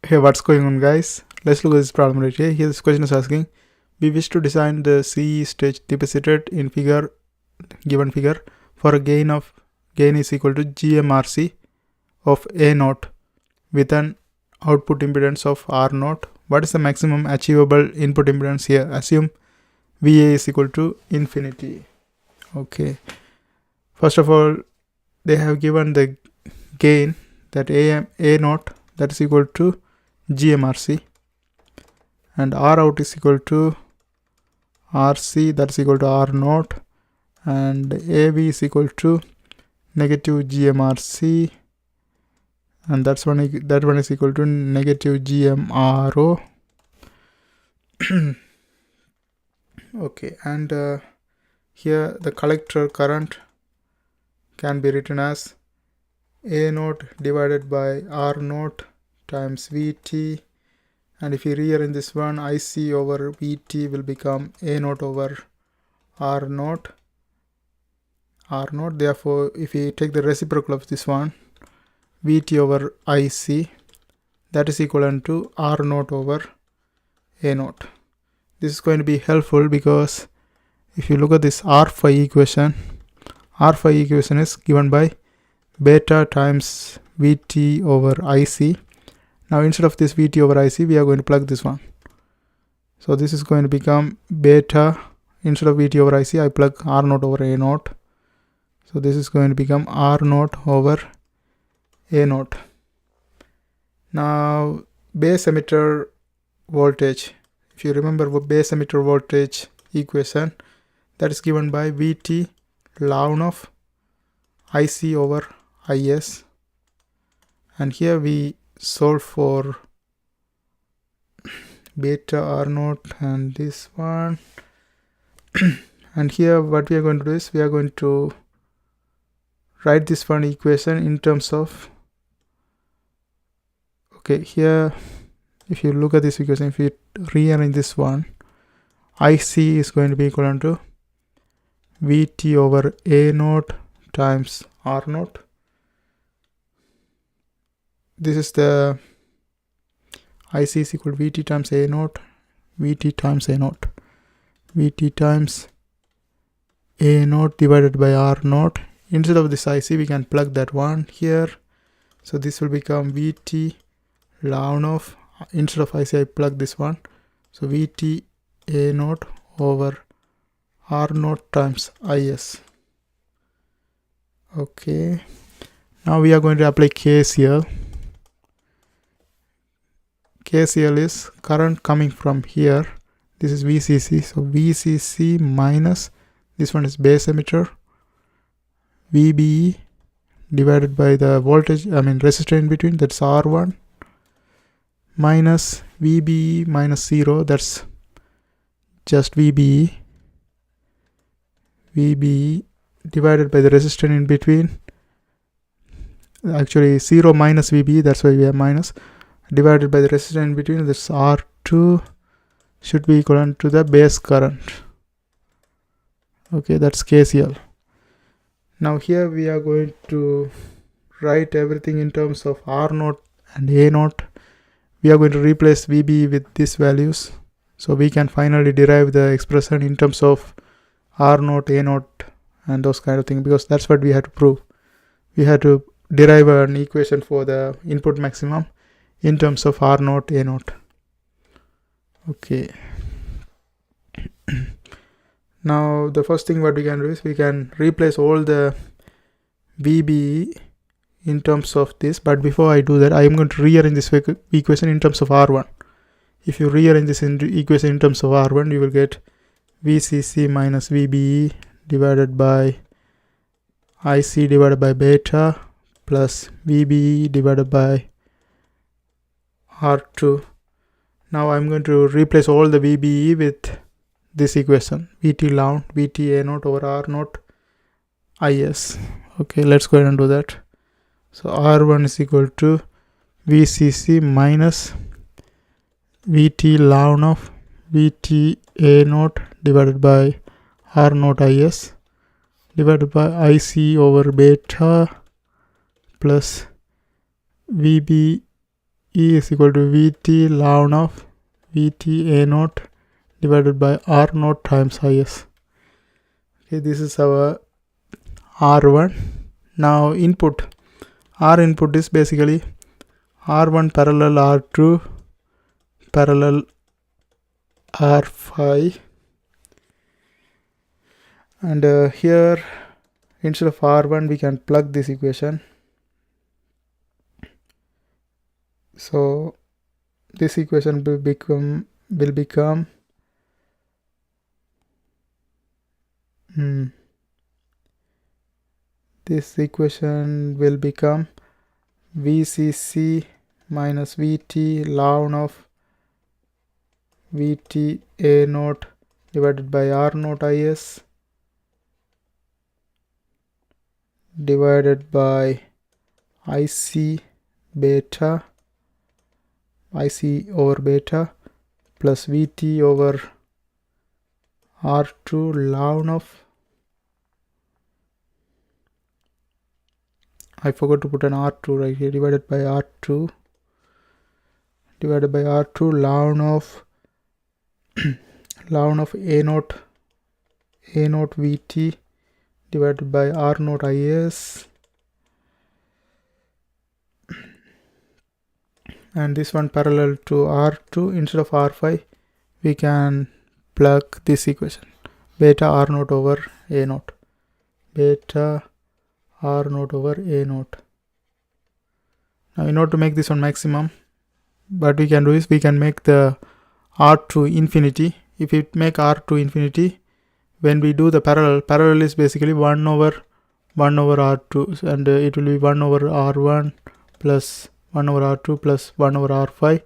Hey, what's going on, guys? Let's look at this problem right here. Here this question is asking, we wish to design the CE stage depicted in given figure for a gain is equal to GMRC of A naught with an output impedance of R naught. What is the maximum achievable input impedance here? Assume VA is equal to infinity. Okay. First of all, they have given the gain that A naught that is equal to GMRC, and R out is equal to RC that is equal to R naught, and AV is equal to negative GMRC, and that one is equal to negative GMRO. Okay, and here the collector current can be written as A naught divided by R naught times Vt, and if you rearrange this one, IC over Vt will become A naught over R naught. Therefore, if we take the reciprocal of this one, Vt over IC, that is equivalent to R naught over A naught. This is going to be helpful because if you look at this R phi equation is given by beta times Vt over IC. Now instead of this Vt over IC, we are going to plug this one. So this is going to become beta, instead of Vt over IC, I plug R naught over A naught. So this is going to become R naught over A naught. Now base emitter voltage, if you remember base emitter voltage equation, that is given by Vt ln of IC over IS, and here we solve for beta R naught and this one. And here what we are going to do is we are going to write this one equation in terms of, okay, here if you look at this equation, if you rearrange this one, IC is going to be equivalent to Vt over A naught times R naught. This is the IC is equal to Vt times A naught, Vt times A naught, Vt times A naught divided by R naught. Instead of this IC, we can plug that one here. So this will become Vt ln of, instead of IC, I plug this one. So Vt A naught over R naught times IS. Okay. Now we are going to apply KCL. KCL is current coming from here. This is VCC. So VCC minus, this one is base emitter, VBE divided by the voltage, resistor in between, that's R1, minus VBE minus 0, that's just VBE. VBE divided by the resistor in between, actually 0 minus VBE, that's why we have minus, divided by the resistor in between, this R2 should be equivalent to the base current. Okay, that's KCL. Now here we are going to write everything in terms of R naught and A naught. We are going to replace VB with these values, so we can finally derive the expression in terms of R naught, A naught and those kind of things, because that's what we had to prove. We had to derive an equation for the input maximum in terms of R naught, A naught. Okay. Now the first thing what we can do is we can replace all the VBE in terms of this, but before I do that, I am going to rearrange this equation in terms of R1. If you rearrange this equation in terms of R1, you will get VCC minus VBE divided by IC divided by beta plus VBE divided by R2. Now I'm going to replace all the VBE with this equation, Vt ln Vt A naught over R naught IS. Okay, let's go ahead and do that. So R1 is equal to VCC minus Vt ln of Vt A naught divided by R naught IS divided by IC over beta plus VB E is equal to Vt ln of Vt A naught divided by R naught times Is. Okay, this is our R1. Now input. R input is basically R1 parallel R2 parallel R5, and here instead of R1 we can plug this equation. So this equation will become this equation will become VCC minus Vt ln of Vt A naught divided by R naught Is divided by IC over beta plus Vt over R2 ln of, I forgot to put an R2 right here, divided by R2 ln of ln of A naught Vt divided by R naught Is, and this one parallel to R2. Instead of R5 we can plug this equation, beta R naught over A naught, beta R naught over A naught. Now in order to make this one maximum, what we can do is we can make the R2 infinity. If we make R2 infinity, when we do the parallel is basically 1 over R2, and it will be 1 over R1 plus 1 over R2 plus 1 over R5.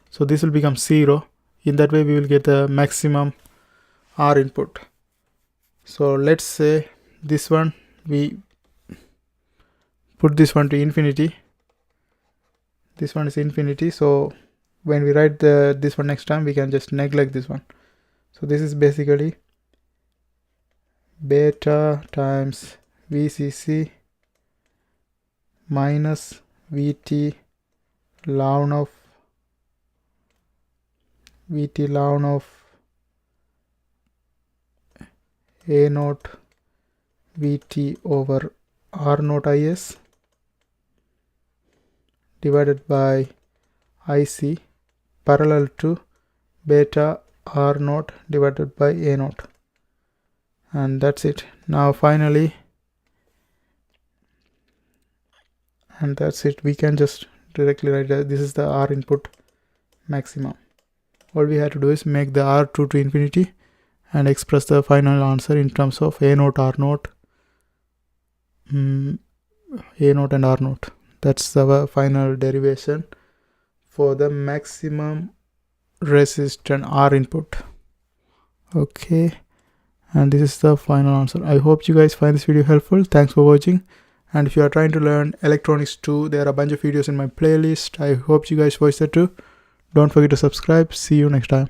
So this will become 0. In that way we will get the maximum R input. So let's say this one, we put this one to infinity. This one is infinity, so when we write this one next time we can just neglect this one. So this is basically beta times VCC minus Vt ln of A naught Vt over R naught Is divided by IC parallel to beta R naught divided by A naught, and that's it. Now finally, and that's it, we can just directly write that this is the R input maximum. All we have to do is make the R2 to infinity and express the final answer in terms of A naught, R naught, A naught and R naught. That's our final derivation for the maximum resistant R input. Okay, and this is the final answer. I hope you guys find this video helpful. Thanks for watching, and if you are trying to learn electronics too, there are a bunch of videos in my playlist. I hope you guys watch that too. Don't forget to subscribe. See you next time.